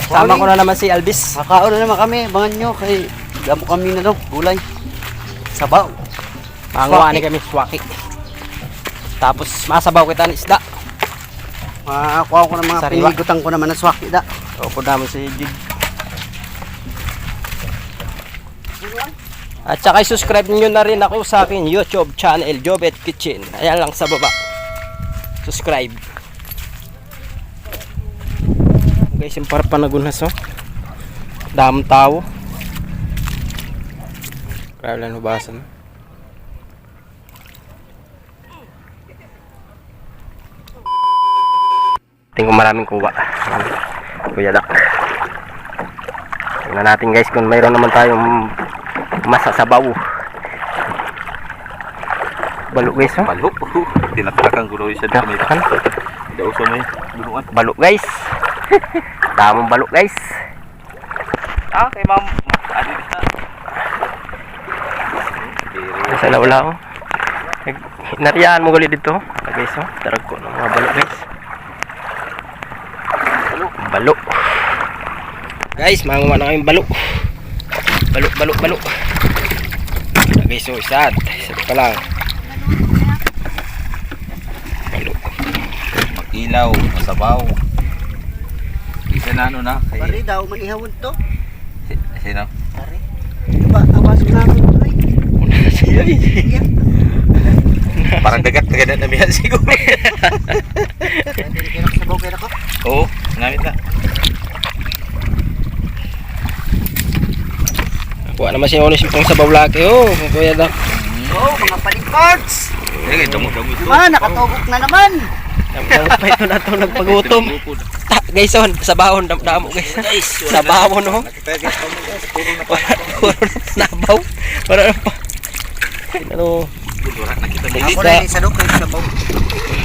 Kasama ko na naman si Alvis. Kakaon na naman kami, abangan nyo kay damo kami na daw, gulay. Sabaw. Panguha ni kami, swaki. Tapos masabaw kita ng isda. Makakuha ko ng mga Sariwa. pinigutan ko naman ng swaki da. Opo namin si Jig. At saka subscribe niyo na rin ako sa akin YouTube channel, Jobet Kitchen. Ayan lang sa baba. Subscribe. Guys, yung para panagunhas, oh. Daming tao. Kaya lang hubasan. Tingko maraming kuha. Kuya Dak. Tingnan natin guys kung mayroon naman tayong masasabaw. Balok guys, oh. Balok. Tinatakan ko daw siya dito. Kan? Daw sa may bulungan. Balok guys. Daming balok guys. Kay ma'am. Adi dito. Sa wala ko. Nariyaan mo gali dito. Guys, oh. Tarag ko ng mga balok guys. Balok. Guys, manguha na kayong balok. Balok. Guys, so isa pa lang. Balok. Mag-ilaw, masabaw. Isa na ano na. Pari daw, manihawon to. Sino? Pari. Diba, awas ko namin to rin. Siya Iya. Parang dagat-dagat na mihan siguro. Hindi kinang sabaw kaya ako. Oo, ngamit na. Kuha naman siya ulit yung sabaw laki, oh. Kuya Dak. Oh, mga paligparts. Sige, damo-damo ito. Nakatugok na naman. Pa ito na ito nagpagutom. Guys, oh, sabahon damo guys. Sabahon, oh. Puro nabaw. Wala na pa. Ano? Ako na yung sadok kayo sabaw.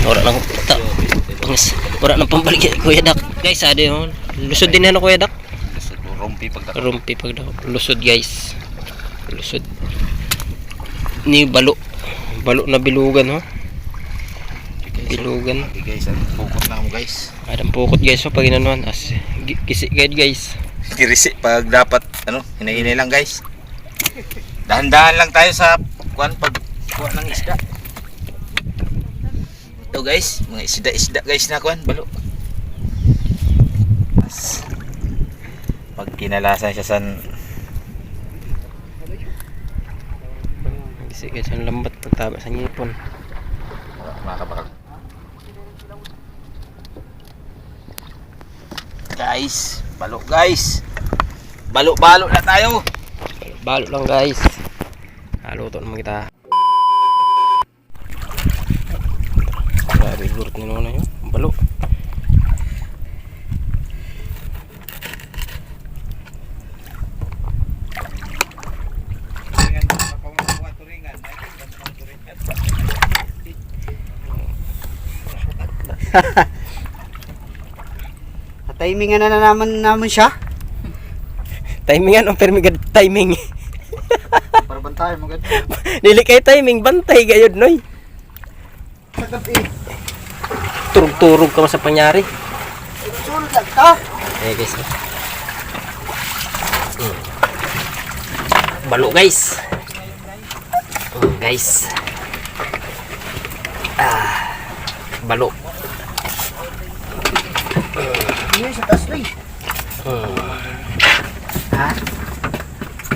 Wala lang ta. Wala nang pambalik Kuya Dak. Guys, ade oh. Lusod din ano Kuya Dak. Rumpi pag daw. Lusod guys. Lusod. Ni balo. Balo na bilugan, oh. Bilugan. Guys, pukot na mo guys. Adang pukot guys, oh, pag inanuan as kisi guide guys. Kirisi pag dapat ano, hinahinay lang guys. Dahan-dahan lang tayo sa kuan pag kuha ng isda. Ito guys, mga isda guys na kuan, balo. Pag kinalasan siya san Kisi guys, ang lambat pagtaba sa ngipon. makakabakal. Guys, balo guys. Balo na tayo. Balo lang guys. Haluto naman kita. Grabe gurut ni Nona yun. Balo. Timingan na naman siya. Timingan o permigad timing. Para bantayan mo ganito. Dili kay timing, bantay gayud noy. Sa gabi. Turog-turog ka sa pangyari. Sulod lang to. Guys. Balo guys. Guys. Balo. Hindi sa taas rin. Ha?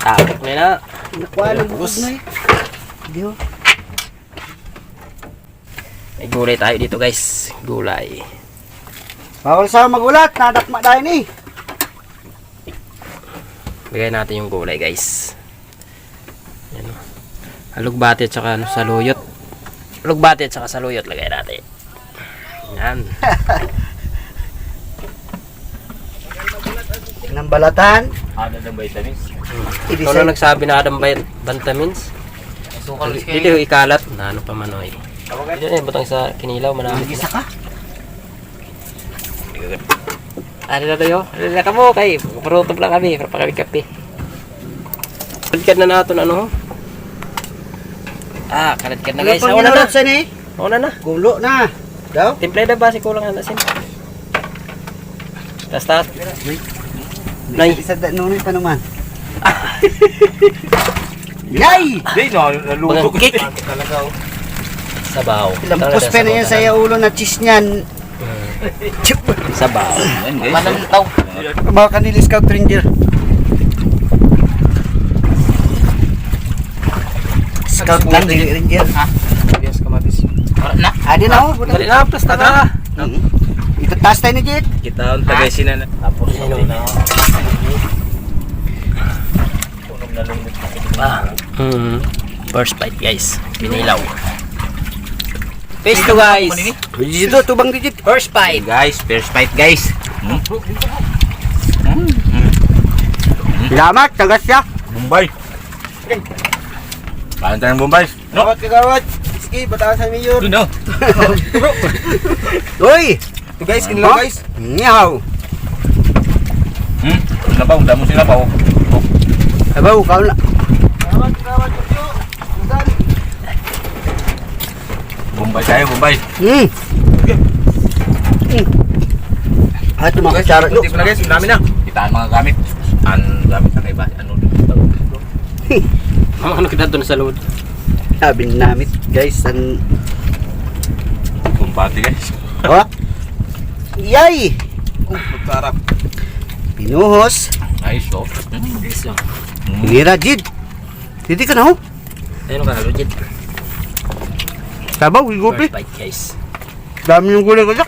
Tapok na. Nakuha lang bukod na eh. Hindi ho. May gulay tayo dito guys. Gulay. Bawal sa magulat. Nadakma tayo ni. Bigay natin yung gulay guys. Yan o. Alugbati at saka saluyot. Alugbati at saka saluyot lagay natin. Yan. Nang balatan. Ano ng vitamins? Ikaw na nagsabi na adam vitamins. Dito yung ikalat. Na ano pa man o eh. Dito na yung butang sa kinilaw. Manamit Isa ka. Ano na tayo? Ano na ka mo kay? Parutop lang kami. Para pa kami kape. Kaladkad na natin ano. Kaladkad na guys. Una na. Una na. Gulo na. Daw? Timplay na ba si kulang na sin? Tas. Nay. Isa da nunoy pa naman. Yay! Hindi, nalulog. Cake. Talaga, oh. Sabaw. Lampos pa na yan sa ulo na cheese niyan. Sabaw. Yan, guys. Manantaw. Mga kanili Scout Ranger. Scout Ranger. Yes, kamatis. Na. Adi na ho. Dali na, plus na. Ito taas tayo ni Jit. Kita ang tagay sinan. Tapos yun. First bite guys. Pinilaw. Face to guys. Dito, tubang Jit. First bite. Guys, first fight guys. Salamat, tagas siya. Bombay. Kain tayo ng Bombay. No? Gawat kagawat. Iski, batasan ni Yor. No. Uy! Ito guys, kinilaw guys. Nyaw. Nabaw, damo sila pa. Abaw, kau na. Bombay tayo, Bombay. Ah, ito mga kutsara. Hindi ko na guys, dami na. Kitaan mga gamit. Ang gamit na kay ba? Ano dito? Ano kita doon sa loob? Sabi namit, guys. An... Kumpati guys. Oh? Yay! Magtarap. Pinuhos. Nice, oh. Yes lang. Nira, Jid. Hindi ka na ho. Ayun ka legit. Sabaw, higupi. First bite guys. Dami yung gulay ko siya.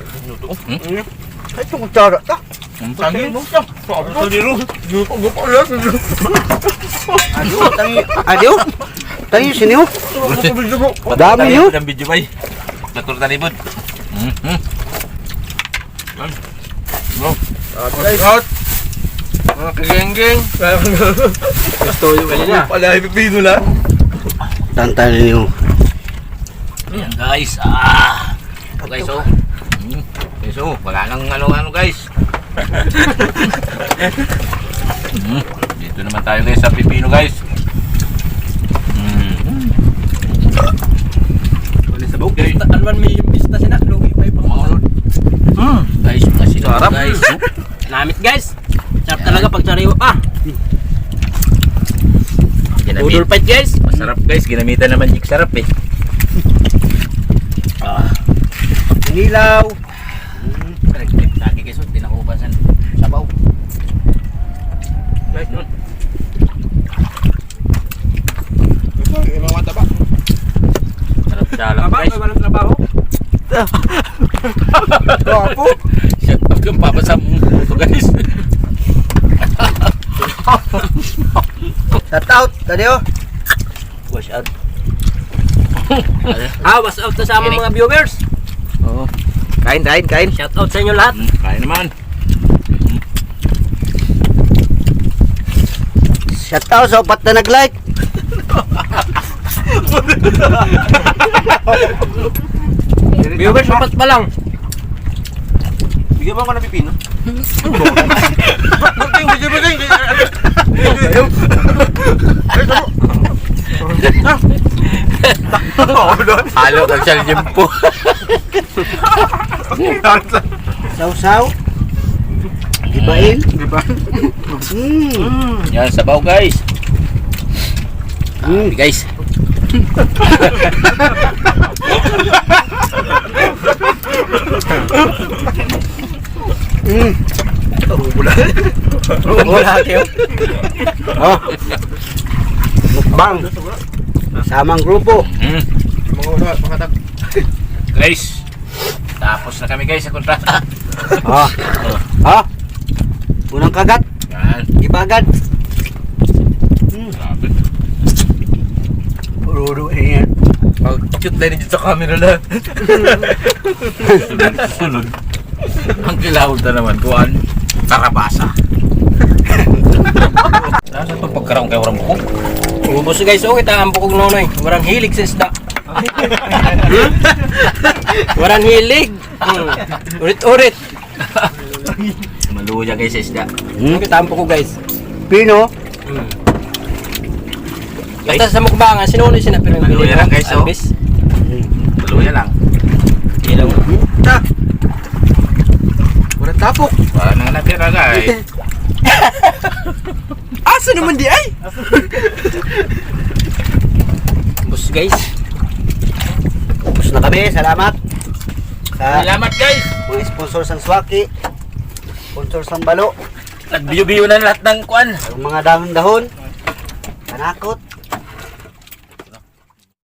Ay, ito kutsara. Ang tangi mo siya. Adiyo. Tayo, siniho. Dami nyo. Ang video bay. Natur talibod. Out. Mga kagengeng. Gusto yung kanina. Pala ipipino lang. Tantan niyo. Ayan guys. Guys, oh. Guys, oh. Wala nang ano guys. Dito naman tayo guys sa pipino guys. Sabog guys. Alman may yung pista sina. Lugi pa yung pangalod. Guys, kasi Sarap. guys. Namit guys. Sarap talaga pag sariwa pa. Udol fight guys. Masarap guys. Ginamitan naman jig sarap eh. Nilaw. Lagi guys, tinakubasan sabaw. Guys, nun. Sarap dalam guys. Walang trabaho. Apo. Shut up kang papasam mo guys. Shout out. Tadiyo. Wash out. Was out na sa among mga viewers. Oo. Kain. Shout out sa inyo lahat. Kain naman. Shout out sa upat na nag-like. Viewers, upat pa lang. Bigyan mo ako ng pipino. Halo kang siyang jempo. Saw-saw. Gibain. Yan, sabaw guys. Guys. Oh. Mukbang. Samang grupo. Guys. Tapos na kami guys sa kontrata. Oh. Oh. Unang kagat. Yan. Ibagad. Grabe. Puro yan. Cute na rin dito sa camera lang. Sunod. Ang kilawad na naman. Kuhan. Karabasa. Nasa ito pagkaraong kay warang bukong? Ubus guys, kita ang bukog nonoy. Warang hilig sa isda. Warang hilig. Urit-urit. Maluya guys sa isda. Kita ang bukog guys. Pino. Basta sa mukbangan, sinunoy sinapin ng Maluya lang guys, oh. Albis. Maluya lang. Ilaw. Ta. Wala tapok. Parang nanganapira guys. Asa naman di ay? Bus guys. Tapos na kami, salamat. Salamat guys. Mga sponsor sang Swaki. Sponsor sang Balo. Nagbiyo-biyo na lahat ng kuan. Ang mga dahon-dahon. Panakot.